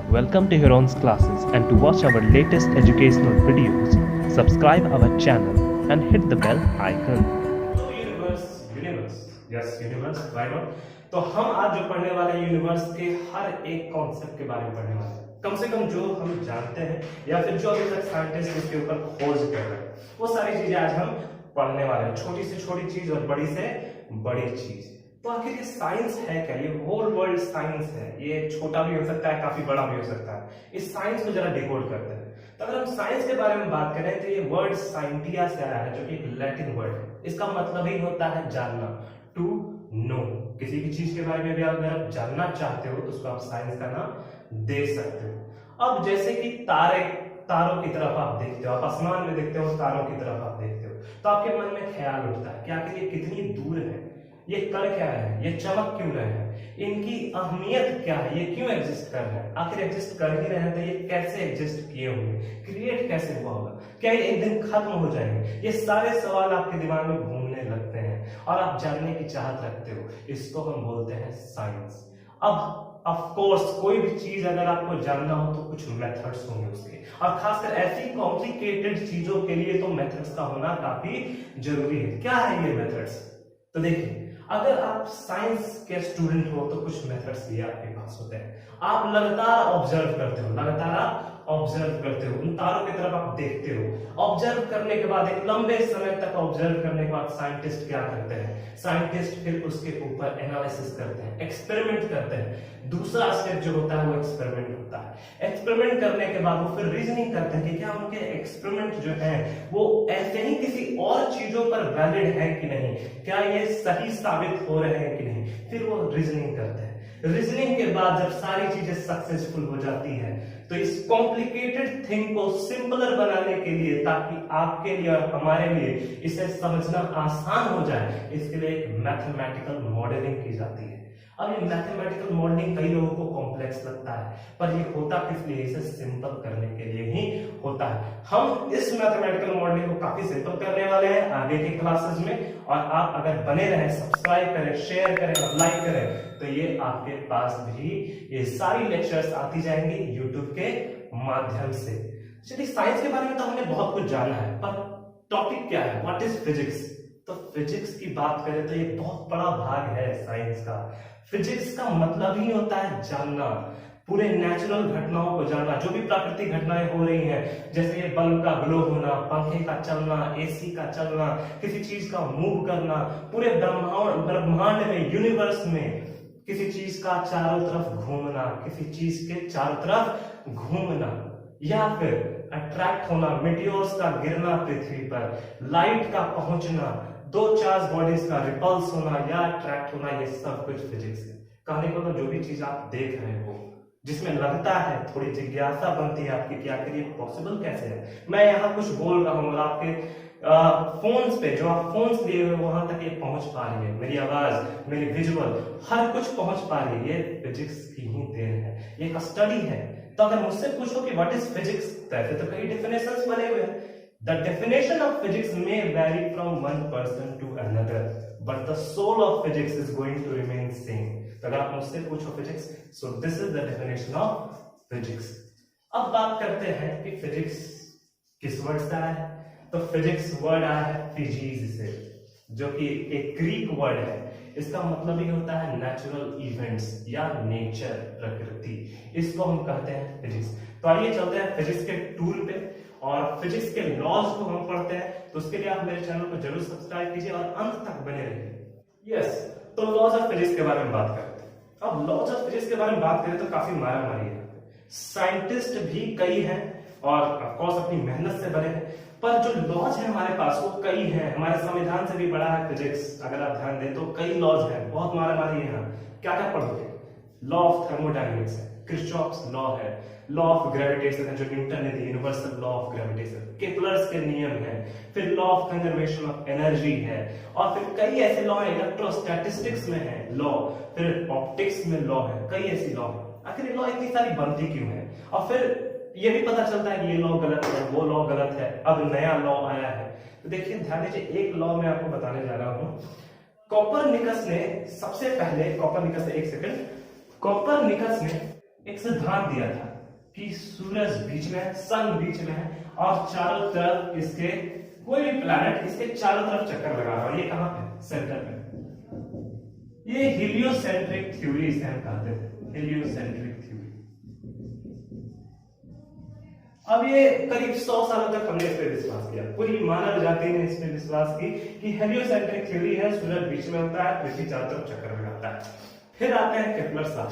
Welcome to Huron's classes, and to watch our latest educational videos, subscribe our channel and hit the bell icon. तो universe yes universe why not. तो हम आज जो पढ़ने वाले हैं यूनिवर्स के हर एक कॉन्सेप्ट के बारे में पढ़ने वाले हैं, कम से कम जो हम जानते हैं या फिर जो अभी तक साइंटिस्ट इसके ऊपर खोज कर रहे हैं वो सारी चीजें आज हम पढ़ने वाले हैं। छोटी से छोटी चीज और बड़ी से बड़ी चीज। तो आखिर ये साइंस है क्या? ये होल वर्ल्ड साइंस है। ये छोटा भी हो सकता है, काफी बड़ा भी हो सकता है। इस साइंस को जरा डिकोड करते हैं। तो अगर हम साइंस के बारे में बात करें तो ये वर्ड साइंटिया से आया है, जो कि एक लैटिन वर्ड है। इसका मतलब ही होता है जानना, टू नो। किसी भी चीज के बारे में भी अगर आप जानना चाहते हो तो उसको आप साइंस का नाम दे सकते हो। अब जैसे कि तारों की तरफ आप देखते हो, आप आसमान में देखते हो, तारों की तरफ आप देखते हो, तो आपके मन में ख्याल उठता है कि आखिर ये कितनी दूर है, ये कर क्या है, ये चमक क्यों रहे हैं, इनकी अहमियत क्या है, ये क्यों एग्जिस्ट कर रहे हैं, आखिर एग्जिस्ट कर ही रहे हैं तो ये कैसे एग्जिस्ट किए होंगे, क्रिएट कैसे हुआ होगा, क्या ये एक दिन खत्म हो जाएंगे। ये सारे सवाल आपके दिमाग में घूमने लगते हैं और आप जानने की चाहत रखते हो। इसको हम बोलते हैं साइंस। अब ऑफ कोर्स कोई भी चीज अगर आपको जानना हो तो कुछ मेथड्स होंगे उसके, और खासकर ऐसी कॉम्प्लिकेटेड चीजों के लिए तो मेथड्स का होना काफी जरूरी है। क्या है ये मेथड्स? तो देखिए, अगर आप साइंस के स्टूडेंट हो तो कुछ मेथड्स ये आपके पास होते हैं। आप लगातार ऑब्जर्व करते हो, उन तारों की तरफ आप देखते हो। ऑब्जर्व करने के बाद एक लंबे समय तक ऑब्जर्व करने के बाद साइंटिस्ट क्या करते हैं? साइंटिस्ट फिर उसके ऊपर एनालिसिस करते हैं, एक्सपेरिमेंट करते हैं। दूसरा स्टेप जो होता है वो एक्सपेरिमेंट होता है। एक्सपेरिमेंट करने के बाद वो फिर रीजनिंग करते हैं कि क्या उनके एक्सपेरिमेंट जो है वो ऐसे ही किसी और चीजों पर वैलिड है कि नहीं, क्या ये सही साबित हो रहे हैं कि नहीं। फिर वो रीजनिंग करते हैं। रीजनिंग के बाद जब सारी चीजें सक्सेसफुल हो जाती है तो इस कॉम्प्लिकेटेड थिंग को सिंपलर बनाने के लिए, ताकि आपके लिए और हमारे लिए इसे समझना आसान हो जाए, इसके लिए एक मैथमेटिकल मॉडलिंग की जाती है। अब ये मैथमेटिकल मॉडलिंग कई लोगों को कॉम्प्लेक्स लगता है, पर ये होता किस लिए? इसे सिंपल करने के लिए ही होता है। हम इस मैथमेटिकल मॉडलिंग को काफी सिंपल करने वाले हैं आगे के क्लासेस में, और आप अगर बने रहें, सब्सक्राइब करें, शेयर करें और लाइक करें, तो ये आपके पास भी ये सारी लेक्चर्स आती जाएंगी यूट्यूब के माध्यम से। चलिए, साइंस के बारे में तो हमने बहुत कुछ जाना है, पर टॉपिक क्या है? What is physics? तो फिजिक्स की बात करें तो ये बहुत बड़ा भाग है साइंस का। फिजिक्स का मतलब ही होता है जानना, पूरे नेचुरल घटनाओं को जानना। जो भी प्राकृतिक घटनाएं हो रही हैं, जैसे ये बल्ब का ग्लो होना, पंखे का चलना, एसी का चलना, किसी चीज का मूव करना, पूरे ब्रह्मांड में, यूनिवर्स में किसी चीज का चारों तरफ घूमना, किसी चीज के चारों तरफ घूमना, या फिर अट्रैक्ट होना, मेटियोर्स का गिरना पृथ्वी पर, लाइट का पहुंचना, दो चार्ज बॉडीज का रिपल्स होना या अट्रैक्ट होना, ये सब कुछ फिजिक्स है। कहने को तो जो भी चीज आप देख रहे हो जिसमें लगता है, थोड़ी जिज्ञासा बनती है आपकी कि आखिर ये पॉसिबल कैसे है। मैं यहाँ कुछ बोल रहा हूँ और आपके फोन्स पे, जो आप फोन्स लिए हुए वहां तक ये पहुंच पा रही है, मेरी आवाज, मेरी विजुअल, हर कुछ पहुंच पा रही है, ये फिजिक्स की ही देन है, ये एक स्टडी है। तो अगर मुझसे पूछो कि व्हाट इज फिजिक्स, तो कई डेफिनेशंस बने हुए हैं। The definition of physics may vary from one person to another, but the soul of physics is going to remain same. तो अगर आप मुझसे पूछो physics, so this is the definition of physics. अब बात करते हैं कि फिजिक्स किस वर्ड से आया है। तो फिजिक्स वर्ड आया है फिजीज से, जो कि एक ग्रीक वर्ड है। इसका मतलब ही होता है नेचुरल इवेंट्स या नेचर, प्रकृति। इसको हम कहते हैं फिजिक्स। तो आइए चलते हैं फिजिक्स के टूल पे और फिजिक्स के लॉज को हम पढ़ते हैं। तो उसके लिए आप मेरे चैनल को जरूर सब्सक्राइब कीजिए और अंत तक बने रहिए। यस, तो लॉज ऑफ फिजिक्स के बारे में बात करते हैं। अब लॉज ऑफ फिजिक्स के बारे में बात करें तो काफी मारा मारी है। साइंटिस्ट भी कई हैं और ऑफ कोर्स अपनी मेहनत से बने हैं, पर जो लॉज है हमारे पास वो कई हैं। हमारे संविधान से भी बड़ा है फिजिक्स। अगर आप ध्यान दें तो कई लॉज हैं, बहुत मारा मारी है। यहाँ क्या क्या पढ़ोगे? लॉ ऑफ थर्मोडायनेमिक्स है, क्रिस्चॉफ्स लॉ है, लॉ ऑफ ग्रेविटेशन है जो न्यूटन ने दी, universal law of gravitation, Kepler's के नियम है, फिर law of conservation of energy है, और फिर कई ऐसे लॉ है, इलेक्ट्रोस्टैटिस्टिक्स में है लॉ, फिर ऑप्टिक्स में लॉ है, कई ऐसी लॉ है। आखिर लॉ इतनी सारी बनती क्यों है? और फिर ये भी पता चलता है कि ये लॉ गलत है, वो लॉ गलत है, अब नया लॉ आया है। तो देखिए, ध्यान दीजिए, एक लॉ मैं आपको बताने जा रहा हूं। कोपरनिकस ने सबसे पहले, कोपरनिकस ने एक सिद्धांत दिया था कि सूरज बीच में है, सन बीच में है और चारों तरफ इसके कोई भी प्लैनेट इसके चारों तरफ चक्कर लगा रहा है। ये कहां पे? सेंटर पे। ये हीलियोसेंट्रिक थ्योरी इसे हम कहते थे, हीलियोसेंट्रिक थ्योरी। अब ये करीब 100 सालों तक हमने इस पे विश्वास किया, पूरी मानव जाति ने इस पे विश्वास की कि हेलियोसेंट्रिक थ्योरी है, सूरज बीच में होता है, पृथ्वी चारों तरफ चक्कर लगाता है। फिर आते हैं केपलर साहब,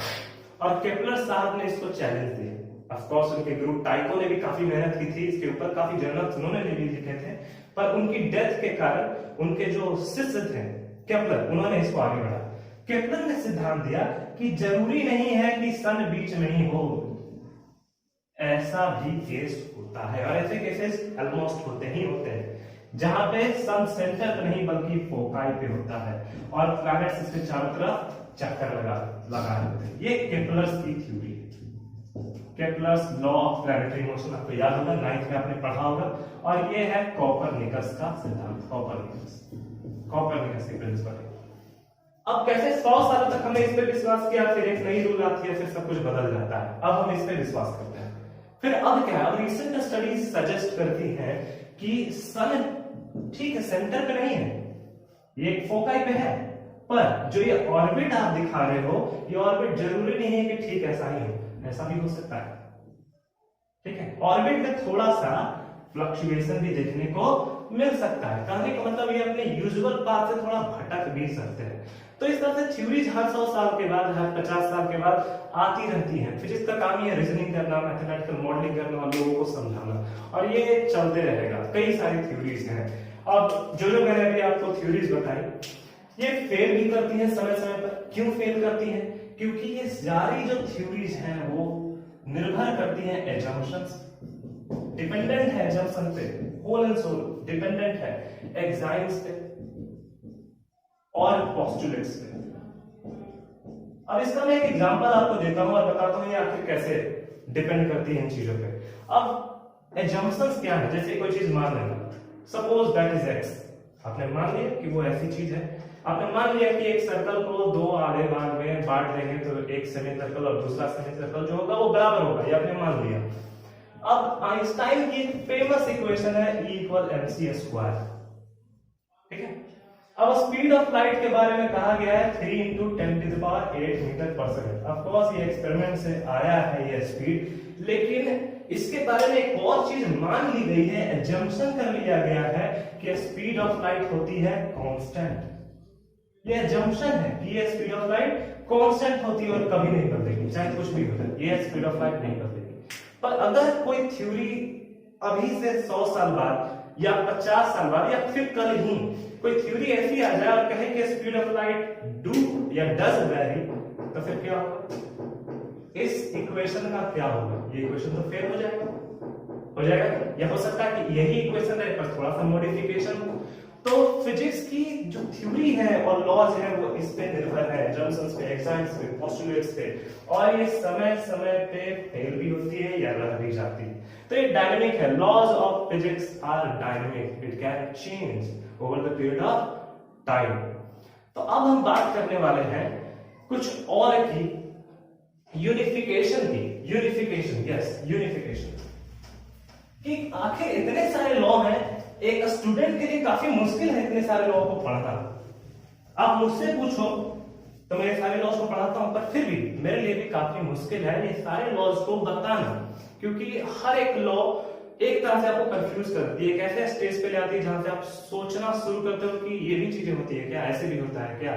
और केपलर साहब ने इसको चैलेंज दिया। ऑफ कोर्स उनके गुरु टाइको ने भी काफी मेहनत की थी इसके ऊपर, काफी जर्नल्स उन्होंने भी लिखे थे, पर उनकी डेथ के कारण उनके जो शिष्य थे केपलर, उन्होंने इसको आगे बढ़ाया। केपलर ने सिद्धांत दिया कि जरूरी नहीं है कि सन बीच में ही हो, ऐसा भी केस होता है, और ऐसे केसेस ऑलमोस्ट होते ही होते हैं जहां पे सन सेंटर पे नहीं बल्कि फोकाई पे होता है और प्लैनेट्स इसके चारों तरफ चक्कर लगा होते हैं। ये केपलर्स की थ्योरी है, Kepler's law of planetary motion, आपको याद होगा 9th में आपने पढ़ा होगा। और ये है कोपरनिकस का सिद्धांत, कोपरनिकस की प्रिंसिपल। अब कैसे 100 सालों तक हमने इस पे विश्वास किया, फिर एक नई रूल आती है, फिर सब कुछ बदल जाता है, अब हम इस पे विश्वास करते हैं। फिर अब क्या, अब रिसेंट स्टडीज सजेस्ट करती है कि सन ठीक है सेंटर पे नहीं है, ये एक फोकाई पे है, पर जो ये ऑर्बिट आप दिखा रहे हो, ये ऑर्बिट जरूरी नहीं है कि ठीक ऐसा ही हो, ऐसा भी हो सकता है। ठीक है, ऑर्बिट में थोड़ा सा फ्लक्चुएशन भी देखने को मिल सकता है। कहने का मतलब ये अपने यूजुअल पाथ से थोड़ा भटक भी सकते हैं। तो इस तरह से थ्योरीज हर 100 साल के बाद, हर 50 साल के बाद आती रहती हैं। फिजिक्स का काम ही है रीजनिंग करना, मैथमेटिकल मॉडलिंग करना और लोगों को समझाना, और ये चलते रहेगा। कई सारी थ्योरीज हैं। अब जो मैंने अभी आपको थ्योरीज बताई, ये फेल भी करती हैं समय समय पर। क्यों फेल करती हैं? क्योंकि ये सारी जो थ्योरीज हैं वो निर्भर करती हैं एजम्पशंस, डिपेंडेंट है एजम्पशन पे, होल एंड सोल डिपेंडेंट है एग्जाम्स पे और पोस्टुलेट्स पे। अब इसका मैं एक एग्जांपल आपको देता हूं और बताता हूं ये आखिर कैसे डिपेंड करती है इन चीजों पे। अब एजम्पशंस क्या है? जैसे कोई चीज मान लेना, सपोज दैट इज एक्स, आपने मान लिया कि वो ऐसी चीज है। आपने मान लिया कि एक सर्कल को दो आधे भाग में बांट देंगे तो एक सेमी सर्कल और दूसरा सेमी सर्कल जो होगा वो बराबर होगा, ये आपने मान लिया। अब आइंस्टाइन की एक फेमस इक्वेशन है E = mc²। ठीक है, अब स्पीड ऑफ लाइट के बारे में कहा गया है 3 × 10⁸ मीटर/सेकंड। ऑफ कोर्स ये एक्सपेरिमेंट से आया है ये स्पीड, लेकिन इसके बारे में एक और चीज मान ली गई है, एजम्पशन कर लिया गया है कि स्पीड ऑफ लाइट होती है कांस्टेंट। ये एजम्पशन है कि ये स्पीड ऑफ लाइट कांस्टेंट होती है और कभी नहीं बदलेगी, चाहे कुछ भी हो जाए, ये स्पीड ऑफ लाइट नहीं बदलेगी। पर अगर कोई थ्योरी अभी से 100 साल बाद या 50 साल बाद या फिर कल ही कोई थ्योरी ऐसी आ जाए और कहे कि स्पीड ऑफ लाइट डू या डज वेरी, तो फिर क्या होगा? इस इक्वेशन का क्या होगा? ये इक्वेशन तो फेल हो जाएगा। या हो सकता है कि यही इक्वेशन है पर थोड़ा सा मॉडिफिकेशन हो। तो फिजिक्स की जो थ्योरी है और लॉज है वो इस पे निर्भर है, जंक्शंस पे, एक्साइट्स पे, पोस्टुलेट्स पे, और ये समय समय पे फेल भी होती है या रह भी जाती है। तो ये डायनेमिक है, laws of physics are dynamic, it can change over the period of time. तो अब हम बात करने वाले हैं कुछ और की, यूनिफिकेशन की। यूनिफिकेशन कि आखिर इतने सारे लॉ हैं, एक स्टूडेंट के लिए काफी मुश्किल है इतने सारे लॉ को पढ़ना। आप मुझसे पूछो तो मैं सारे लॉज को पढ़ाता हूं, पर फिर भी मेरे लिए भी काफी मुश्किल है ये सारे लॉज को बताना, क्योंकि हर एक लॉ एक तरह से आपको कंफ्यूज करती है, एक ऐसे स्टेज पे ले आती है जहां से आप सोचना शुरू करते हो कि ये भी चीजें होती है क्या, ऐसे भी होता है क्या।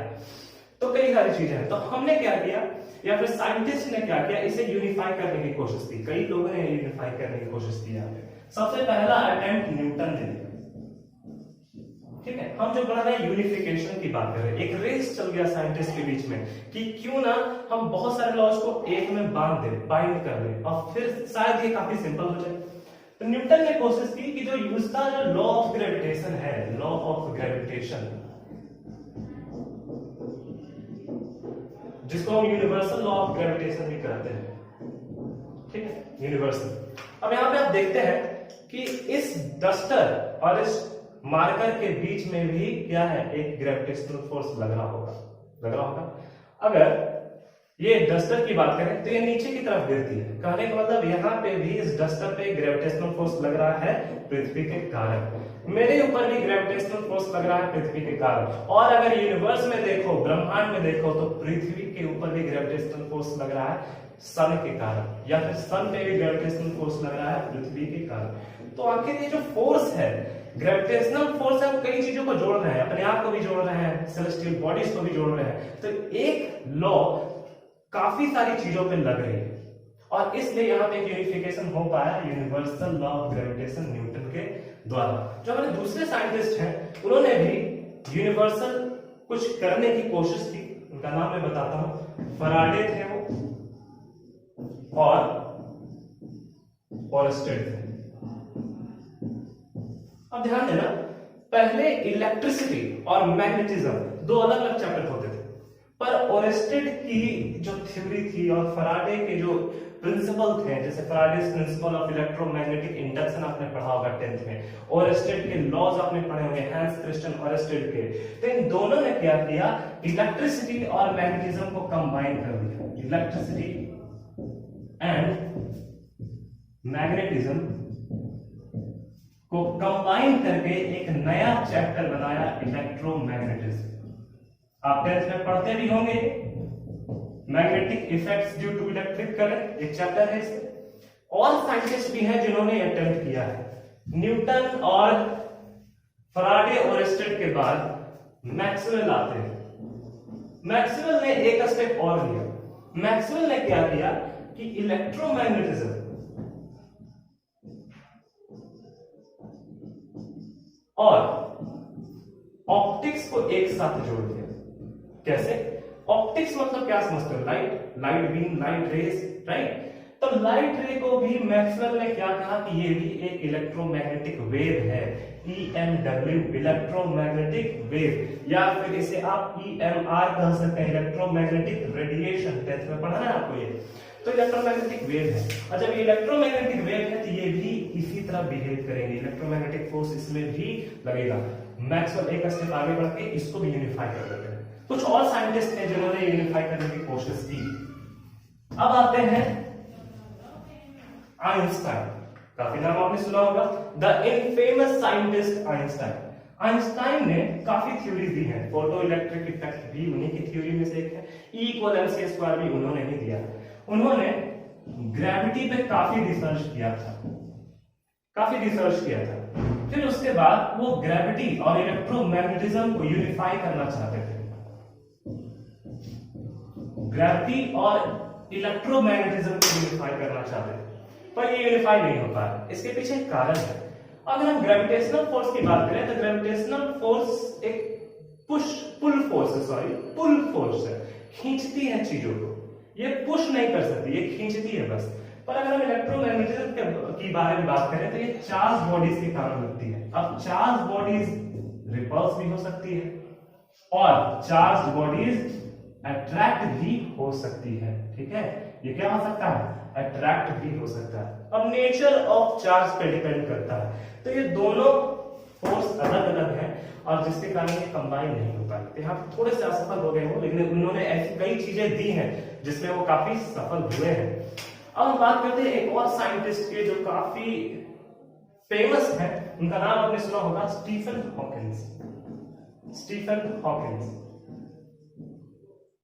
तो कई सारी चीजें हैं। तो हमने क्या किया, या फिर साइंटिस्ट ने क्या किया, इसे यूनिफाई करने की कोशिश की। कई लोगों ने यूनिफाई करने की कोशिश की। यहाँ पे सबसे पहला अटेम्प्ट न्यूटन ने दिया। ठीक है, हम जो पढ़ रहे हैं यूनिफिकेशन की बात कर रहे हैं। एक रेस चल गया साइंटिस्ट के बीच में कि क्यों ना हम बहुत सारे लॉज को एक में बाइंड कर ले और फिर शायद ये काफी सिंपल हो जाए। तो न्यूटन ने कोशिश की कि जो उसका जो लॉ ऑफ ग्रेविटेशन है, लॉ ऑफ ग्रेविटेशन, जिसको हम यूनिवर्सल लॉ ऑफ ग्रेविटेशन भी कहते हैं। ठीक है, यूनिवर्सल। अब यहां पे आप देखते हैं कि इस डस्टर और इस मार्कर के बीच में भी क्या है, एक ग्रेविटेशनल फोर्स लग रहा होगा। अगर ये डस्टर की बात करें तो ये नीचे की तरफ गिरती है। कहने का मतलब यहाँ पे भी इस डस्टर पे ग्रेविटेशनल फोर्स लग रहा है पृथ्वी के कारण। मेरे ऊपर भी ग्रेविटेशनल फोर्स लग रहा है पृथ्वी के कारण। और अगर यूनिवर्स में देखो, ब्रह्मांड में देखो, तो पृथ्वी के ऊपर भी ग्रेविटेशनल फोर्स लग रहा है सन के कारण, या फिर सन पे भी ग्रेविटेशनल फोर्स लग रहा है पृथ्वी के कारण। तो आखिर ये जो फोर्स है, ग्रेविटेशनल फोर्स है, वो कई चीजों को जोड़ रहे हैं, अपने आप को भी जोड़ रहे हैं, सेलेस्टियल बॉडीज को भी जोड़ रहे हैं। तो एक लॉ काफी सारी चीजों पे लग रही है, और इसलिए यहाँ पे यूनिफिकेशन हो पाया universal law of gravitation Newton के द्वारा। जो हमारे दूसरे साइंटिस्ट हैं उन्होंने भी यूनिवर्सल कुछ करने की कोशिश की। उनका नाम मैं बताता हूं, फराडे थे वो, और ओरस्टेड थे। अब ध्यान देना, पहले इलेक्ट्रिसिटी और मैग्नेटिज्म दो अलग अलग चैप्टर होते थे, पर ओरस्टेड की जो थ्योरी थी और फराडे के जो प्रिंसिपल थे, जैसे फराडेज प्रिंसिपल ऑफ इलेक्ट्रोमैग्नेटिक इंडक्शन आपने पढ़ा होगा 10th में, ओरस्टेड के लॉज आपने पढ़े होंगे, हैंस क्रिस्टियन ओरस्टेड के। तो इन दोनों ने क्या किया, इलेक्ट्रिसिटी और मैग्नेटिज्म को कंबाइन कर दिया। इलेक्ट्रिसिटी एंड मैग्नेटिज्म को कंबाइन करके एक नया चैप्टर बनाया, इलेक्ट्रोमैग्नेटिज्म। आप 10th में पढ़ते भी होंगे, magnetic effects due to electric current, एक चैप्टर है इसमें। और साइंटिस्ट भी हैं जिन्होंने अटेम्प्ट किया है। न्यूटन और फराडे ओरस्टेड के बाद मैक्सवेल आते हैं। मैक्सवेल ने एक स्टेप और लिया। मैक्सवेल ने क्या किया कि इलेक्ट्रोमैग्नेटिज्म और ऑप्टिक्स को एक साथ जोड़ दिया। कैसे? ऑप्टिक्स मतलब क्या समझते हो? Light, light beam, light rays, right? तो लाइट रे को भी मैक्सवेल ने क्या कहा कि ये भी एक इलेक्ट्रोमैग्नेटिक वेव है, EMW, इलेक्ट्रोमैग्नेटिक वेव, या फिर इसे आप EMR कह सकते हैं, इलेक्ट्रोमैग्नेटिक रेडिएशन। 10th में पढ़ा है आपको ये। तो इलेक्ट्रोमैग्नेटिक वेव है, और जब ये इलेक्ट्रोमैग्नेटिक वेव है तो ये भी इसी तरह बिहेव करेंगे, इलेक्ट्रोमैग्नेटिक फोर्स इसमें भी लगेगा। मैक्सवेल एक स्टेप आगे बढ़ के इसको भी यूनिफाई कर देते हैं। कुछ और साइंटिस्ट थे जिन्होंने यूनिफाई करने की कोशिश की। अब आते हैं आइंस्टाइन, काफी नाम आपने सुना होगा, the infamous scientist Einstein. Einstein ने काफी थ्योरी दी है, फोटो इलेक्ट्रिक इफेक्ट भी उन्हीं की थ्योरी में से एक है, E=mc² भी उन्होंने ही दिया। उन्होंने ग्रेविटी पे काफी रिसर्च किया था, फिर उसके बाद वो ग्रेविटी और इलेक्ट्रोमैग्नेटिज्म को यूनिफाई करना चाहते थे। ग्रेविटी और इलेक्ट्रोमैग्नेटिज्म को यूनिफाई करना चाहते थे, पर ये यूनिफाई नहीं हो पाया। इसके पीछे एक कारण है। अगर हम ग्रेविटेशनल फोर्स की बात करें तो ग्रेविटेशनल फोर्स एक पुल फोर्स है, खींचती है चीजों को, ये पुश नहीं कर सकती, ये खींचती है बस। पर अगर हम इलेक्ट्रोमैग्नेटिज्म की बारे में बात करें तो ये चार्ज बॉडीज के कारण लगती है। अब चार्ज बॉडीज रिपल्स भी हो सकती है, और चार्ज बॉडीज अट्रैक्ट भी हो सकती है। ठीक है, ये क्या हो सकता है? अट्रैक्ट भी हो सकता है। अब नेचर ऑफ चार्ज पे डिपेंड करता है। तो ये दोनों फोर्स अलग अलग हैं, और जिसके कारण ये कंबाइन नहीं हो पाए। यहाँ थोड़े से असफल हो गए हो, लेकिन उन्होंने ऐसी कई चीजें दी हैं जिसमें वो काफी सफल हुए हैं। अब हम बात करते हैं एक और साइंटिस्ट के जो काफी फेमस है, उनका नाम आपने सुना होगा, स्टीफन हॉकिंस।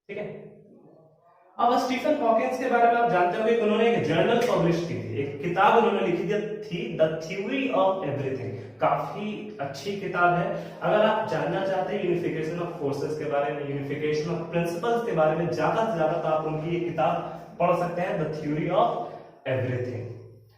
ठीक है। अब स्टीफन हॉकिंस के बारे में आप जानते होंगे कि उन्होंने एक जर्नल पब्लिश की थी, एक किताब उन्होंने लिखी थी, द थ्योरी ऑफ एवरीथिंग। काफी अच्छी किताब है। अगर आप जानना चाहते हैं यूनिफिकेशन ऑफ फोर्सेस के बारे में, यूनिफिकेशन ऑफ प्रिंसिपल्स के बारे में ज्यादा से ज्यादा, तो आप उनकी ये किताब पढ़ सकते हैं, द थ्योरी ऑफ एवरीथिंग।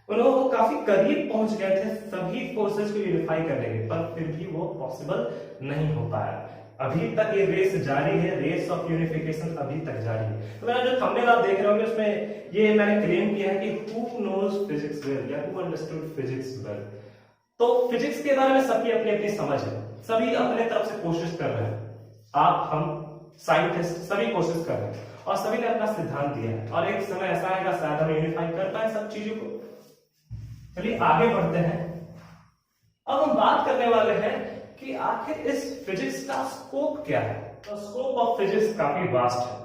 उन्होंने काफी करीब पहुंच गए थे सभी फोर्सेस को यूनिफाई करने के, पर फिर भी वो पॉसिबल नहीं हो पाया। अभी तक ये रेस जारी है, रेस ऑफ यूनिफिकेशन अभी तक जारी है। तो मेरा जो थंबनेल आप देख रहे होंगे उसमें ये मैंने क्लेम किया है कि हु नोज फिजिक्स वेल, या हु अंडरस्टूड फिजिक्स वेल। तो फिजिक्स के बारे में सबकी अपनी अपनी समझ है, सभी अपने तरफ से कोशिश कर रहे हैं। आप, हम, साइंटिस्ट सभी कोशिश कर रहे हैं, और सभी ने अपना सिद्धांत दिया है, और एक समय ऐसा आएगा शायद हम यूनिफाई कर पाए सब चीजों को। चलिए आगे बढ़ते हैं। अब हम बात करने वाले हैं कि आखिर इस फिजिक्स का स्कोप क्या है। तो स्कोप ऑफ फिजिक्स काफी वास्ट है।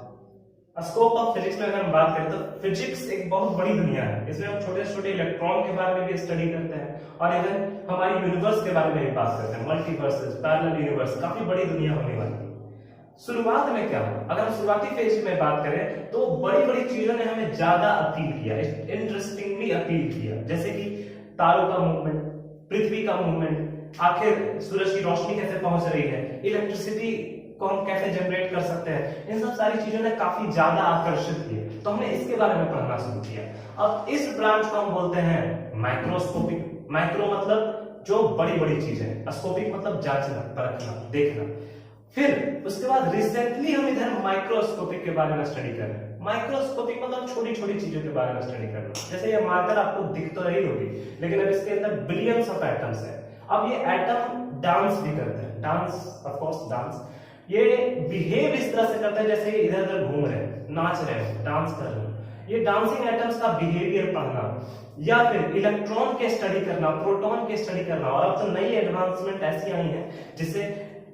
स्कोप ऑफ फिजिक्स में अगर हम बात करें तो फिजिक्स एक बहुत बड़ी दुनिया है। इसमें हम छोटे छोटे इलेक्ट्रॉन के बारे में भी स्टडी करते हैं और इवन हमारी यूनिवर्स के बारे में भी बात करते हैं, मल्टीवर्सेस, पैरेलल यूनिवर्स, काफी बड़ी दुनिया होने वाली है। शुरुआत में क्या हुआ, अगर हम शुरुआती फेज में बात करें तो बड़ी बड़ी चीजों ने हमें ज्यादा अपील किया, इंटरेस्टिंगली अपील किया, जैसे कि तारों का मूवमेंट, पृथ्वी का मूवमेंट, आखिर सूरज की रोशनी कैसे पहुंच रही है, इलेक्ट्रिसिटी को हम कैसे जनरेट कर सकते हैं, इन सब सारी चीजों ने काफी ज्यादा आकर्षित किया। तो हमने इसके बारे में पढ़ना शुरू किया। अब इस ब्रांच को हम बोलते हैं माइक्रोस्कोपिक। माइक्रो मतलब जो बड़ी बड़ी चीजें, स्कोपिक मतलब जांचना, परखना, देखना। फिर उसके बाद रिसेंटली हम इधर माइक्रोस्कोपिक के बारे में स्टडी कर रहे हैं। माइक्रोस्कोपिक मतलब छोटी छोटी चीजों के बारे में स्टडी करना। जैसे ये मार्कर आपको दिख तो रही होगी, लेकिन अब इसके अंदर बिलियंस ऑफ एटम्स है। अब ये एटम डांस भी करते हैं, डांस, ऑफ कोर्स डांस। ये बिहेव इस तरह से करते हैं जैसे इधर उधर घूम रहे हैं, नाच रहे हैं, डांस कर रहे हैं। ये डांसिंग एटम्स का बिहेवियर पढ़ना या फिर इलेक्ट्रॉन के स्टडी करना, प्रोटॉन के स्टडी करना। और अब तो नई एडवांसमेंट ऐसी आई है जिससे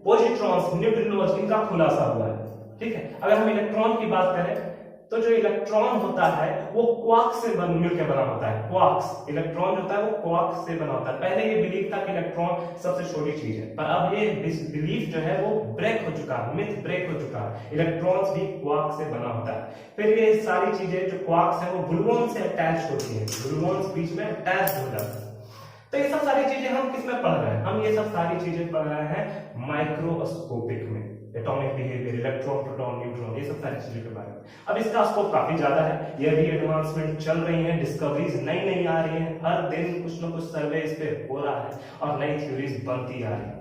पॉजिट्रॉन्स, न्यूट्रिनोज, इनका खुलासा हुआ है। ठीक है, अगर हम इलेक्ट्रॉन की बात करें तो जो इलेक्ट्रॉन होता है वो क्वार्क से मिलकर बना होता है। क्वार्क्स, इलेक्ट्रॉन जो होता है वो क्वार्क से बना होता है। पहले ये बिलीफ था कि इलेक्ट्रॉन सबसे छोटी चीज है, पर अब ये बिलीफ जो है वो ब्रेक हो चुका है, मिथ ब्रेक हो चुका है। इलेक्ट्रॉन्स भी क्वार्क से बना होता है। फिर ये सारी चीजें जो क्वार्क्स हैं वो ग्लूऑन से अटैच होती हैं, ग्लूऑन्स बीच में अटैच हो जाते हैं। तो ये सब सारी चीजें हम किस में पढ़ रहे हैं? हम ये सब सारी चीजें पढ़ रहे हैं माइक्रोस्कोपिक में। Atomic behaviour, electron, proton, neutron, ये सब सारी चीजों के बारे में। अब इसका स्कोप काफी ज्यादा है। ये भी एडवांसमेंट चल रही है, डिस्कवरीज नई नई आ रही हैं, हर दिन कुछ ना कुछ सर्वे इस पे हो रहा है और नई थ्योरीज बनती आ रही है।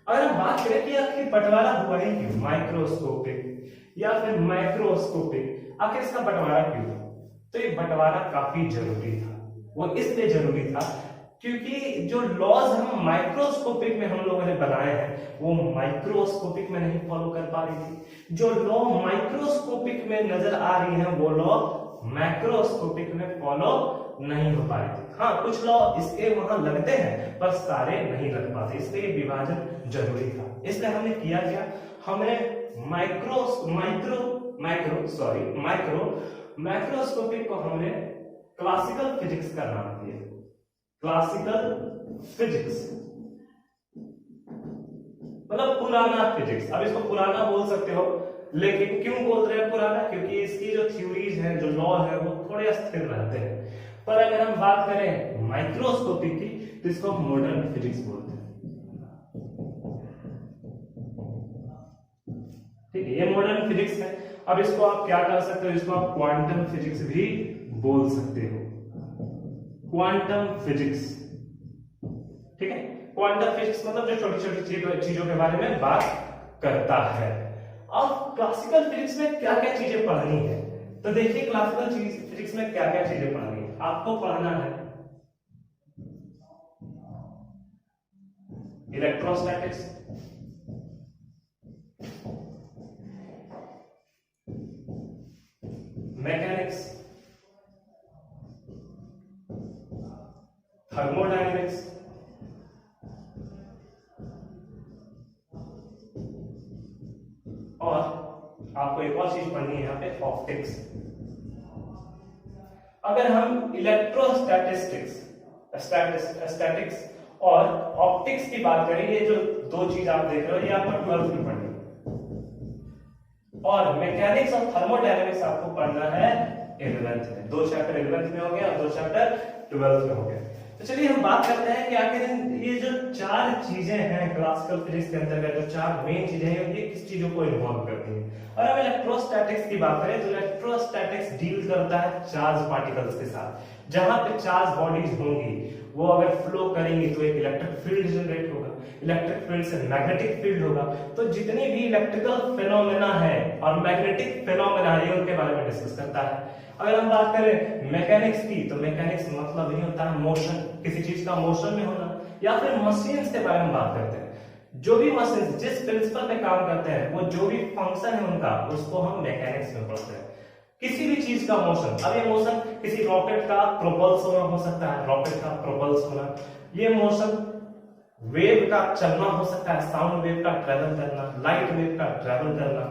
अगर हम बात करें कि आखिर बंटवारा हुआ ही क्यों, माइक्रोस्कोपिक या फिर माइक्रोस्कोपिक, आखिर इसका बंटवारा क्यों? तो ये बंटवारा काफी जरूरी था। वो इसलिए जरूरी था क्योंकि जो लॉज हम माइक्रोस्कोपिक में हम लोगों ने बनाए हैं वो माइक्रोस्कोपिक में नहीं फॉलो कर पा रही थी। जो लॉ माइक्रोस्कोपिक में नजर आ रही है वो लॉ मैक्रोस्कोपिक में फॉलो नहीं हो पा रही थी। हाँ, कुछ लॉ इसके वहां लगते हैं पर सारे नहीं लग पाते, इसलिए विभाजन जरूरी था। इसलिए हमने किया क्या, हमने मैक्रोस्कोपिक को हमने क्लासिकल फिजिक्स का नाम दिया। क्लासिकल फिजिक्स मतलब पुराना फिजिक्स। अब इसको पुराना बोल सकते हो, लेकिन क्यों बोल रहे हैं पुराना? क्योंकि इसकी जो थ्योरीज है, जो लॉ है, वो थोड़े अस्थिर रहते हैं। पर अगर हम बात करें माइक्रोस्कोपिक की तो इसको मॉडर्न फिजिक्स बोलते हैं। ठीक है, ये मॉडर्न फिजिक्स है। अब इसको आप क्या कर सकते हो, इसको आप क्वांटम फिजिक्स भी बोल सकते हो। क्वांटम फिजिक्स, ठीक है, क्वांटम फिजिक्स मतलब जो छोटी छोटी चीजों के बारे में बात करता है। अब क्लासिकल फिजिक्स में क्या क्या चीजें पढ़नी है, तो देखिए क्लासिकल फिजिक्स में क्या क्या चीजें पढ़नी है। आपको पढ़ना है इलेक्ट्रोस्टैटिक्स, मैकेनिक्स, थर्मोडायनेमिक्स, और आपको एक और चीज पढ़नी है यहाँ पे, ऑप्टिक्स। अगर हम इलेक्ट्रोस्टैटिस्टिक्स, स्टैटिक्स और ऑप्टिक्स की बात करें, ये जो दो चीज आप देख रहे हो ये आपको 12th में पढ़नी है। और मैकेनिक्स और थर्मोडायनेमिक्स आपको पढ़ना है 11th में। 2 चैप्टर 11th में हो गया और 2 चैप्टर 12th में हो गया। तो चलिए हम बात करते हैं कि आखिर ये जो 4 चीजें हैं क्लासिकल फिजिक्स के अंतर्गत, जो 4 मेन चीजें हैं, ये किस चीजों को इन्वॉल्व करती हैं। और अब इलेक्ट्रोस्टैटिक्स की बात करें तो इलेक्ट्रोस्टैटिक्स डील करता है चार्ज पार्टिकल्स के साथ। जहां पे चार्ज बॉडीज होंगी वो अगर फ्लो करेंगी तो एक इलेक्ट्रिक फील्ड जनरेट होगा, इलेक्ट्रिक फील्ड से मैग्नेटिक फील्ड होगा। तो जितनी भी इलेक्ट्रिकल फेनोमेना है और मैग्नेटिक फेनोमेना है, ये उनके बारे में डिस्कस करता है। अगर हम बात करें मैकेनिक्स की तो मैकेनिक्स मतलब ही होता है मोशन, किसी चीज का मोशन में होना। या फिर मशीन्स के बारे में बात करते हैं, जो भी मशीन जिस प्रिंसिपल पे काम करते हैं, वो जो भी फंक्शन है उनका, उसको हम मैकेनिक्स में पढ़ते हैं। किसी भी चीज का मोशन, अब ये मोशन किसी रॉकेट का प्रोपल्स होना हो सकता है, रॉकेट का प्रोपल्स होना, ये मोशन वेव का चलना हो सकता है, साउंड वेव का ट्रेवल करना, लाइट वेव का ट्रेवल करना,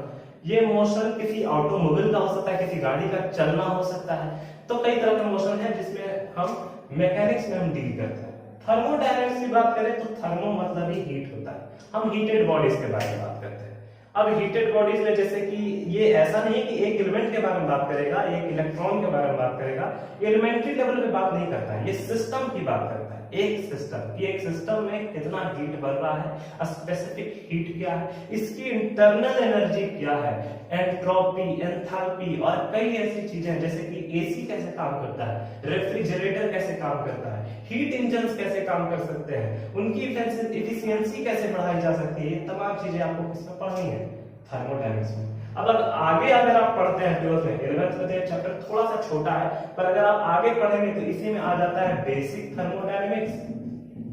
ये मोशन किसी ऑटोमोबाइल का हो सकता है, किसी गाड़ी का चलना हो सकता है। तो कई तरह का मोशन है जिसमें हम मैकेनिक्स में हम डील करते हैं। थर्मोडायनेमिक्स की बात करें तो थर्मो मतलब ही हीट होता है, हम हीटेड बॉडीज के बारे में बात करते हैं। अब हीटेड बॉडीज में जैसे कि ये ऐसा नहीं है कि एक एलिमेंट के बारे में बात करेगा, एक इलेक्ट्रॉन के बारे में बात करेगा, एलिमेंट्री लेवल पे बात नहीं करता है, ये सिस्टम की बात करता है। एक सिस्टम कि एक सिस्टम में कितना हीट बढ़ रहा है, स्पेसिफिक हीट क्या है, इसकी इंटरनल एनर्जी क्या है, एंट्रोपी, एंथैल्पी और कई ऐसी चीजें हैं जैसे कि एसी कैसे काम करता है, रेफ्रिजरेटर कैसे काम करता है, हीट इंजन्स कैसे काम कर सकते हैं, उनकी एफिशिएंसी कैसे बढ़ाई जा सकती है, ये तमाम चीजें आपको किसमें पढ़नी है, थर्मोडायनेमिक्स में। अब आगे अगर आप पढ़ते हैं 12th में, 11th में तो ये चैप्टर थोड़ा सा छोटा है, पर अगर आप आगे पढ़ेंगे तो इसी में आ जाता है बेसिक थर्मोडायनेमिक्स,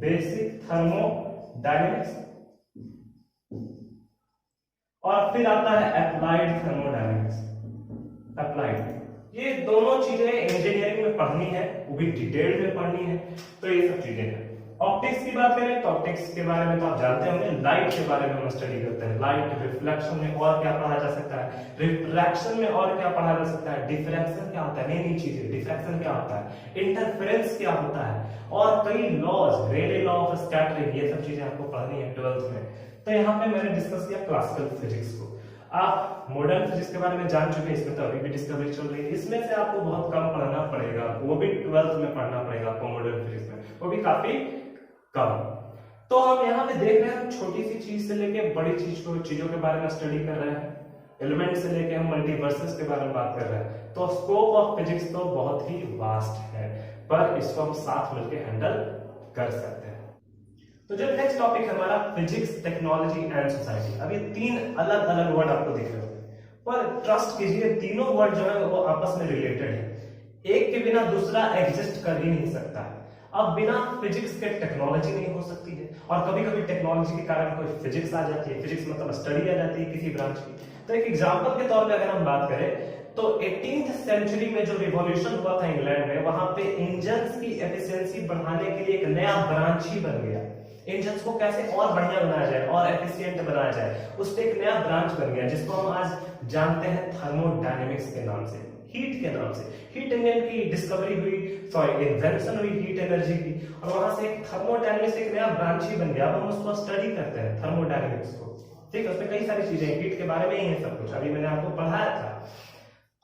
बेसिक थर्मोडायनेमिक्स, और फिर आता है अप्लाइड थर्मोडायनेमिक्स, अप्लाइड। ये दोनों चीजें इंजीनियरिंग में पढ़नी है, वो भी डिटेल में पढ़नी है। तो ये सब चीजें हैं। ऑप्टिक्स की बात करें तो ऑप्टिक्स के बारे में तो आप जानते होंगे, लाइट के बारे में हम स्टडी करते हैं। लाइट रिफ्लेक्शन में और क्या पढ़ा जा सकता है, रिफ्रैक्शन में और क्या पढ़ा जा सकता है, डिफ्रैक्शन क्या होता है, नई नई चीजें, डिफ्रैक्शन क्या होता है, इंटरफेरेंस क्या होता है, और कई laws, Rayleigh law of scattering, ये सब चीजें आपको पढ़नी है 12th में। तो यहाँ पे मैंने डिस्कस किया क्लासिकल फिजिक्स को। आप मॉडर्न फिजिक्स के बारे में जान चुके हैं, इसमें तो अभी भी डिस्कवरी चल रही है, इसमें से आपको बहुत कम पढ़ना पड़ेगा, वो भी 12th में पढ़ना पड़ेगा आपको मॉडर्न फिजिक्स में, वो भी काफी कम। तो हम यहाँ पे देख रहे हैं, छोटी सी चीज से लेके बड़ी चीजों के बारे में स्टडी कर रहे हैं, एलिमेंट से लेके हम मल्टीवर्सेस के बारे में बात कर रहे हैं। तो स्कोप ऑफ फिजिक्स तो बहुत ही वास्ट है, पर इसको हम साथ मिलकर हैंडल कर सकते हैं। तो जो नेक्स्ट टॉपिक है हमारा, फिजिक्स, टेक्नोलॉजी एंड सोसाइटी। अब ये तीन अलग अलग वर्ड आपको दिख रहे होंगे, पर ट्रस्ट कीजिए तीनों वर्ड जो है वो आपस में रिलेटेड है, एक के बिना दूसरा एग्जिस्ट कर ही नहीं सकता है। अब बिना फिजिक्स के टेक्नोलॉजी नहीं हो सकती है, और कभी कभी टेक्नोलॉजी के कारण कोई फिजिक्स आ जाती है, फिजिक्स मतलब स्टडी आ जाती है किसी ब्रांच की। तो एक एग्जांपल के तौर पे अगर हम बात करें तो 18th सेंचुरी में जो रिवॉल्यूशन हुआ था इंग्लैंड में, वहां पे इंजन्स की एफिशिएंसी बढ़ाने के लिए एक नया ब्रांच ही बन गया। इंजन्स को कैसे और बढ़िया बनाया जाए और एफिशिएंट बनाया जाए, उस पे एक नया ब्रांच बन गया जिसको हम आज जानते हैं थर्मोडायनेमिक्स के नाम से, हीट के नाम से। हीट इंजन की डिस्कवरी हुई, सॉरी इन्वेंशन हुई हीट एनर्जी की, और वहां से एक थर्मोडायनेमिक्स एक नया ब्रांच ही बन गया। अब हम उसको स्टडी करते हैं थर्मोडायनेमिक्स को, ठीक है। उसमें कई सारी चीजें हीट के बारे में ही है सब कुछ, अभी मैंने आपको पढ़ाया था।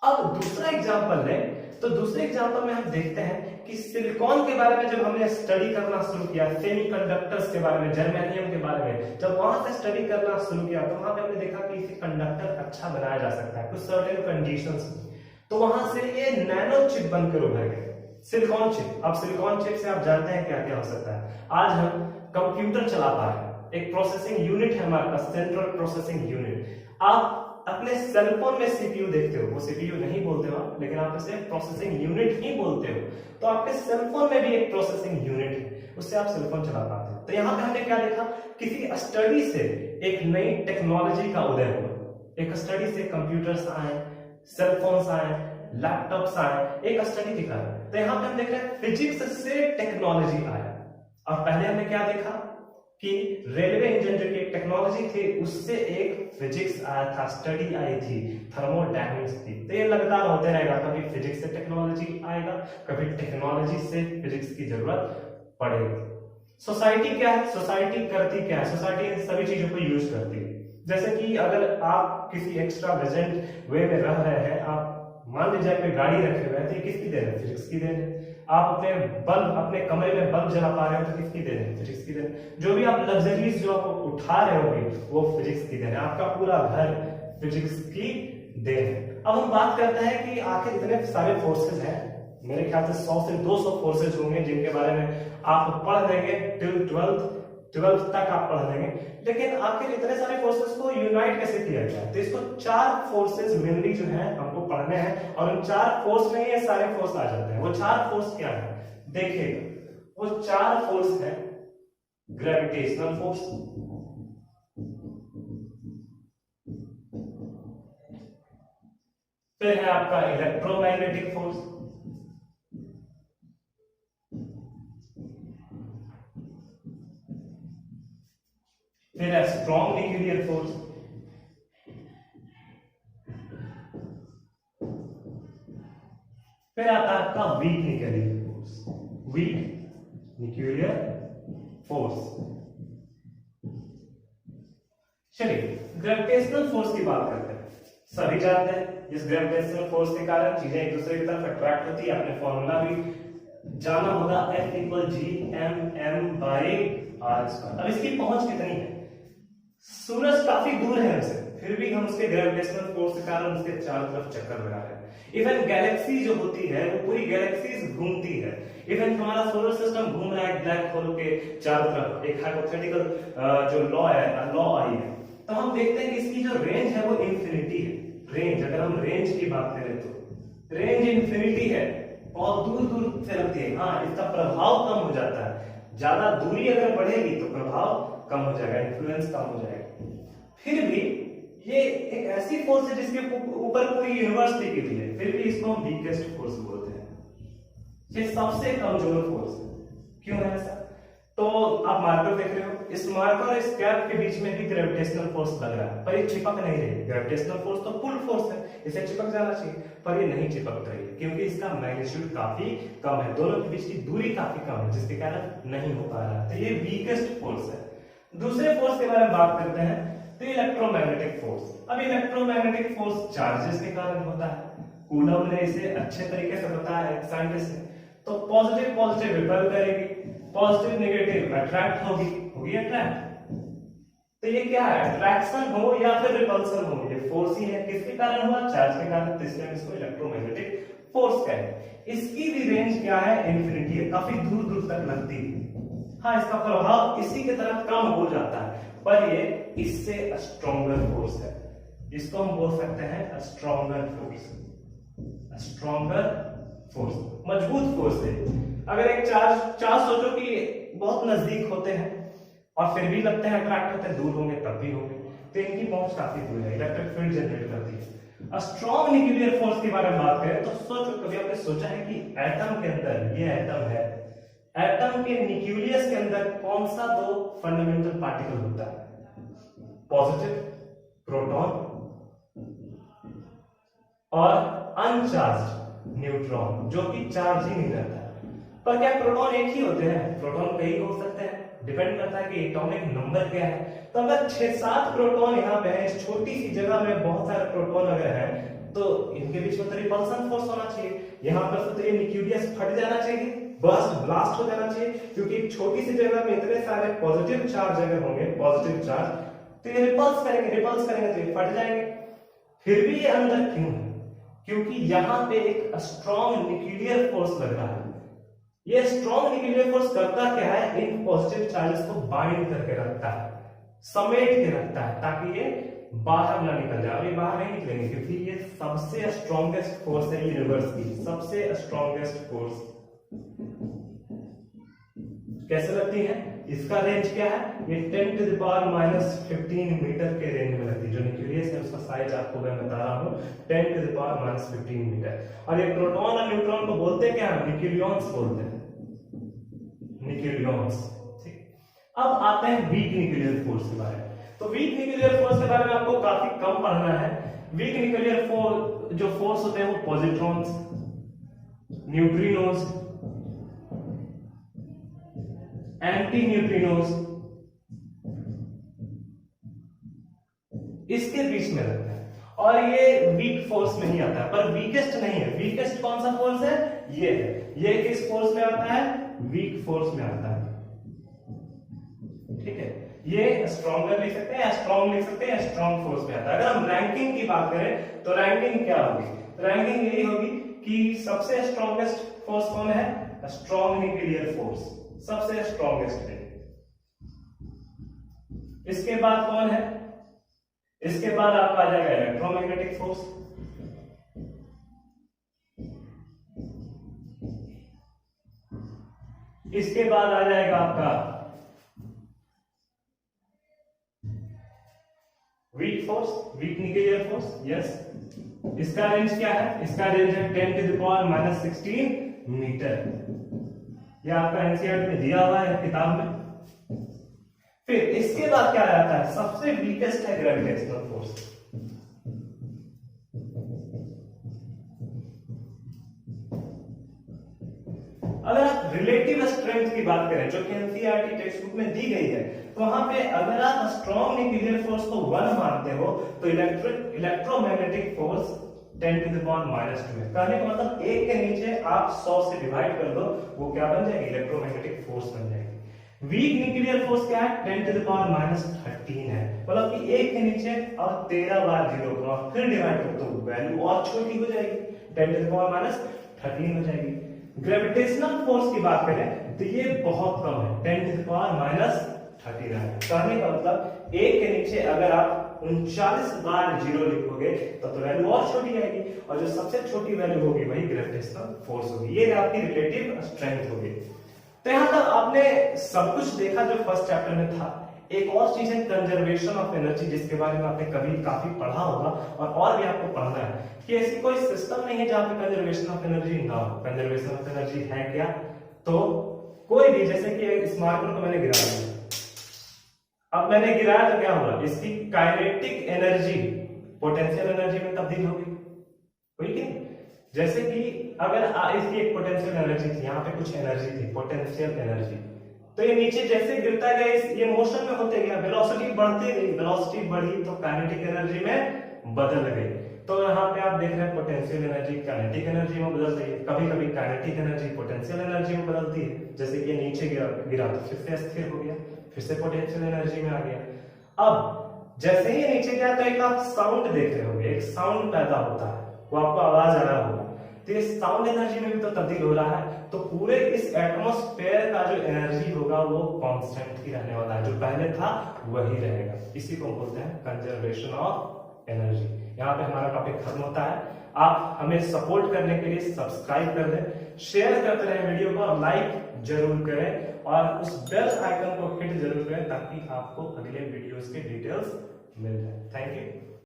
अब दूसरा एग्जांपल लें तो दूसरे एग्जांपल में हम देखते हैं कि सिलिकॉन के बारे में जब हमने स्टडी करना शुरू किया, सेमीकंडक्टर्स के बारे में, जर्मेनियम के बारे में, जब वहां से स्टडी करना शुरू किया तो वहां पे हमने देखा कि इसे कंडक्टर अच्छा बनाया जा सकता है कुछ सर्टेन कंडीशंस में। तो वहां से ये नैनो चिप बनकर उभर गए, सिलिकॉन चिप। अब सिलिकॉन चिप से आप जानते हैं क्या क्या हो सकता है। आज हम कंप्यूटर चला पा रहे हैं, एक प्रोसेसिंग यूनिट है हमारे पास, सेंट्रल प्रोसेसिंग यूनिट। आप अपने सेल फोन में सीपीयू देखते हो, वो सीपीयू नहीं बोलते हो आप, लेकिन आप इसे प्रोसेसिंग यूनिट ही बोलते हो। तो आपके सेल फोन में भी एक प्रोसेसिंग यूनिट है, उससे आप सेल फोन चला पाते हो। तो यहाँ पे हमने क्या देखा, किसी स्टडी से एक नई टेक्नोलॉजी का उदय हुआ। एक स्टडी से कंप्यूटर्स आए, सेल फोन्स आए, लैपटॉप्स आए, एक स्टडी के कारण। तो यहाँ पे हम देख रहे हैं फिजिक्स से टेक्नोलॉजी आया। और पहले हमने क्या देखा कि रेलवे इंजन जो की टेक्नोलॉजी थी, उससे एक फिजिक्स आया था, स्टडी आई थी, थर्मोडायनेमिक्स थी। तो ये लगातार होते रहेगा, कभी फिजिक्स से टेक्नोलॉजी आएगा, कभी टेक्नोलॉजी से फिजिक्स की जरूरत पड़ेगी। सोसाइटी क्या है, सोसाइटी करती क्या है, सोसाइटी इन सभी चीजों को यूज करती है। जैसे कि अगर आप किसी एक्स्ट्रा वेजेंट वे में रह रहे हैं, आप मान लीजिए कोई गाड़ी रखे हुए हैं, तो किसकी देन है, फिजिक्स की देन है। आप अपने बल्ब, अपने कमरे में बल्ब जला पा रहे हो तो किसकी देन है, फिजिक्स की देन है। जो भी आप लग्जरीज जो आप उठा रहे होगे वो फिजिक्स की देन है, आपका पूरा घर फिजिक्स की देन है। अब हम बात करते हैं कि आखिर इतने सारे फोर्सेज हैं, मेरे ख्याल से 100 से 200 फोर्सेज होंगे जिनके बारे में आप पढ़ लेंगे टिल 12th तक आप पढ़ लेंगे। लेकिन आखिर इतने सारे फोर्सेस को यूनाइट कैसे किया गया, तो इसको 4 फोर्सेस मेनली जो है हमको पढ़ने हैं, और उन 4 फोर्स में ये सारे फोर्स आ जाते हैं। वो 4 फोर्स क्या है देखिएगा, वो 4 फोर्स है ग्रेविटेशनल फोर्स, फिर है आपका इलेक्ट्रोमैग्नेटिक फोर्स, फिर है स्ट्रॉन्ग न्यूक्लियर फोर्स, में आता है आपका weak nuclear force, weak nuclear force. चलिए ग्रेविटेशनल फोर्स की बात करते हैं। सभी जानते हैं इस ग्रेविटेशनल फोर्स के कारण चीजें एक दूसरे की तरफ अट्रैक्ट होती है। आपने फॉर्मूला भी जाना होगा, F=gm/r²। अब इसकी पहुंच कितनी है? सूरज काफी दूर है हमसे, फिर भी हम उसके ग्रेविटेशनल फोर्स के कारण उसके चारों तरफ चक्कर लगा रहे हैं। इवन गैलेक्सी जो होती है वो पूरी गैलेक्सीज घूमती है। इवन हमारा सोलर सिस्टम घूम रहा है ब्लैक होल के चारों तरफ। एक हाइपोथेटिकल जो लॉ आई है, तो हम देखते हैं कि इसकी जो रेंज है वो इंफिनिटी है। रेंज, अगर हम रेंज की बात करें तो रेंज इंफिनिटी है, बहुत दूर दूर से लगती है। हाँ, इसका प्रभाव कम हो जाता है, ज्यादा दूरी अगर बढ़ेगी तो प्रभाव कम हो जाएगा, इन्फ्लुएंस कम हो जाएगा। फिर भी ये एक ऐसी फोर्स है जिसके ऊपर पूरी यूनिवर्स टिकी हुई है, फिर भी इसको हम वीकेस्ट फोर्स बोलते हैं। ये सबसे कमजोर फोर्स है। क्यों है ऐसा? तो आप मार्कर देख रहे हो, इस मार्कर और इस कैप के बीच में भी ग्रेविटेशनल फोर्स लग रहा है, पर ये चिपक नहीं रही। ग्रेविटेशनल फोर्स तो पुल फोर्स है, इसे चिपक जाना चाहिए, पर ये नहीं चिपक रही है क्योंकि इसका मैग्नीट्यूड काफी कम है, दोनों के बीच की दूरी काफी कम है, जिसके कारण नहीं हो पा रहा है। तो ये वीकेस्ट फोर्स है। दूसरे फोर्स के बारे में बात करते हैं, तो इलेक्ट्रोमैग्नेटिक फोर्स। अब इलेक्ट्रोमैग्नेटिक फोर्स चार्जेस के कारण होता है। कूलम ने इसे अच्छे तरीके से बताया है साइंटिस्ट ने। तो पॉजिटिव पॉजिटिव रिपेल करेगी, पॉजिटिव नेगेटिव अट्रैक्ट होगी अट्रैक्ट। तो ये क्या है? अट्रैक्शन हो या फिर रिपल्सन हो, ये फोर्स ही है। किसके कारण हुआ? चार्ज के कारण। तो इसलिए हम इसको इलेक्ट्रोमैग्नेटिक फोर्स कहते हैं। इसकी भी रेंज क्या है? इन्फिनिटी है, काफी दूर दूर तक लगती है। हाँ, इसका प्रभाव इसी की तरफ कम हो जाता है, पर ये इससे स्ट्रॉन्गर फोर्स है। इसको हम बोल सकते हैं स्ट्रॉन्गर फोर्स। स्ट्रॉन्गर फोर्स, मजबूत फोर्स है। अगर एक चार्ज सोचो कि बहुत नजदीक होते हैं और फिर भी लगते हैं अट्रैक्ट होते हैं, दूर होंगे तब भी होंगे, तो इनकी पहुंच काफी दूर है, इलेक्ट्रिक फील्ड जनरेट करती है। स्ट्रॉन्ग न्यूक्लियर फोर्स के बारे में बात करें तो सोचो, कभी आपने सोचा है कि एटम के अंदर, ये एटम है, एटम के न्यूक्लियस के अंदर कौन सा दो फंडामेंटल पार्टिकल होता है? पॉजिटिव प्रोटॉन और अनचार्ज न्यूट्रॉन, जो कि चार्ज ही नहीं रहता है। पर क्या प्रोटॉन एक ही होते हैं? प्रोटॉन कई हो सकते हैं, डिपेंड करता है कि एटॉमिक नंबर क्या है। तो अगर 6-7 प्रोटॉन यहाँ पे है, इस छोटी सी जगह में बहुत सारे प्रोटॉन अगर है, तो इनके बीच में तो रिपल्सन फोर्स होना चाहिए। यहाँ पर तो ये न्यूक्लियस फट जाना चाहिए, बर्स्ट ब्लास्ट हो जाना चाहिए, क्योंकि एक छोटी सी जगह में इतने सारे पॉजिटिव चार्ज अगर होंगे, पॉजिटिव चार्ज, तो ये रिपल्स करेंगे तो ये फट जाएंगे। फिर भी ये अंदर क्यों है? क्योंकि यहाँ पे एक स्ट्रॉन्ग न्यूक्लियर फोर्स लग रहा है। ये स्ट्रॉन्ग न्यूक्लियर फोर्स करता क्या है? इन पॉजिटिव चार्जेस को बाइंड करके रखता है, समेट के रखता है, ताकि ये बाहर ना निकल जाए। और ये बाहर नहीं निकलेंगे क्योंकि ये सबसे स्ट्रॉन्गेस्ट फोर्स है यूनिवर्स की, सबसे स्ट्रॉन्गेस्ट फोर्स। कैसे लगती है? इसका रेंज क्या है? ये 10⁻⁻15 मीटर के रेंज में लगती है। जो न्यूक्लियस है उसका साइज आपको मैं बता रहा हूँ, 10⁻⁻15 मीटर। और ये प्रोटॉन और न्यूट्रॉन को बोलते क्या है? न्यूक्लियॉन्स बोलते हैं, न्यूक्लियॉन्स। ठीक, अब आते हैं वीक न्यूक्लियर फोर्स के बारे में। तो वीक न्यूक्लियर फोर्स के बारे में आपको काफी कम पढ़ना है। वीक न्यूक्लियर फोर्स जो फोर्स होते हैं वो पॉजिट्रॉन्स, न्यूट्रिनोज, एंटी न्यूट्रिनोज, इसके बीच में रहता है। और ये वीक फोर्स में ही आता है, पर वीकेस्ट नहीं है। वीकेस्ट कौन सा फोर्स है? ये है। ये किस फोर्स में आता है? वीक फोर्स में आता है। ठीक है, ये स्ट्रॉन्गर लिख सकते हैं, स्ट्रॉन्ग लिख सकते हैं, स्ट्रॉन्ग फोर्स में आता है। अगर हम रैंकिंग की बात करें तो रैंकिंग क्या होगी? रैंकिंग यही होगी कि सबसे स्ट्रॉन्गेस्ट फोर्स कौन है? स्ट्रॉन्ग न्यूक्लियर फोर्स, सबसे स्ट्रॉन्गेस्ट है। इसके बाद कौन है? इसके बाद आपका आ जाएगा इलेक्ट्रोमैग्नेटिक फोर्स। इसके बाद आ जाएगा आपका weak force, weak nuclear force. Yes, इसका रेंज क्या है? इसका रेंज है 10⁻⁻16 मीटर। ये आपका एनसीईआरटी में दिया हुआ है किताब में। फिर इसके बाद क्या आता है? सबसे वीकेस्ट है ग्रेविटेशनल फोर्स। अगर आप रिलेटिव स्ट्रेंथ की बात करें जो कि एनसीईआरटी टेक्स्ट बुक में दी गई है, तो वहां पे अगर आप स्ट्रॉन्ग न्यूक्लियर फोर्स को 1 मानते हो तो electromagnetic force 10 to the power -2 है। कहने का मतलब 1 के नीचे आप 100 से डिवाइड कर दो, वो क्या बन जाएगी? इलेक्ट्रोमैग्नेटिक फोर्स बन जाएगी। वीक न्यूक्लियर फोर्स क्या है? 10 टू द पावर -13 है। मतलब कि 1 के नीचे और 13 बार 0 को फिर डिवाइड कर दो, वैल्यू और छोटी हो जाएगी, 10 टू द पावर -13 हो जाएगी। ग्रेविटेशनल फोर्स की बात करें तो ये बहुत कम है, 10 टू द पावर -13 है। कहने का मतलब 1 के नीचे अगर आप 39 बार 0 लिखोगे तो वैल्यू और छोटी आएगी, और जो सबसे छोटी वैल्यू होगी वही ग्रेविटेशनल फोर्स होगी। ये आपकी रिलेटिव स्ट्रेंथ होगी। तो यहां तक आपने सब कुछ देखा जो फर्स्ट चैप्टर में था। एक और चीज है कंजर्वेशन ऑफ एनर्जी, जिसके बारे में आपने कभी काफी पढ़ा होगा और भी आपको पढ़ना है कि ऐसी कोई सिस्टम नहीं है जहां पे कंजर्वेशन ऑफ एनर्जी ना हो। कंजर्वेशन ऑफ एनर्जी है क्या? तो कोई भी, जैसे कि इस मार्कर को मैंने गिरा दिया, अब मैंने गिराया तो क्या हुआ? इसकी काइनेटिक एनर्जी पोटेंशियल एनर्जी में तब्दील होगी, हुई कि नहीं? जैसे कि अगर इसकी एक पोटेंशियल एनर्जी थी, यहाँ पे कुछ एनर्जी थी, पोटेंशियल एनर्जी, तो ये नीचे जैसे गिरता गया, ये मोशन में होते गया, वेलोसिटी बढ़ती गई, वेलोसिटी बढ़ी तो काइनेटिक एनर्जी में बदल गई। तो यहाँ पे आप देख रहे हैं पोटेंशियल एनर्जी काइनेटिक एनर्जी में बदल रही है। कभी कभी काइनेटिक एनर्जी पोटेंशियल एनर्जी में बदलती है, जैसे कि ये नीचे गिरा तो फिर से स्थिर हो गया, फिर से पोटेंशियल एनर्जी में आ गया। अब जैसे ही नीचे गया तो एक आप साउंड देख रहे होंगे, एक साउंड पैदा होता है, वो आपको आवाज आ रहा होगा, तो ये साउंड एनर्जी में भी तो तब्दील हो रहा है। तो पूरे इस एटमॉस्फेयर का जो एनर्जी होगा वो कांस्टेंट ही रहने वाला है, जो पहले था वही रहेगा। इसी को बोलते हैं कंजर्वेशन ऑफ एनर्जी। यहाँ पे हमारा टॉपिक खत्म होता है। आप हमें सपोर्ट करने के लिए सब्सक्राइब कर दें, शेयर करते रहें वीडियो को, और लाइक जरूर करें, और उस बेल आइकन को हिट जरूर करें ताकि आपको अगले वीडियोस के डिटेल्स मिल जाए। Thank you.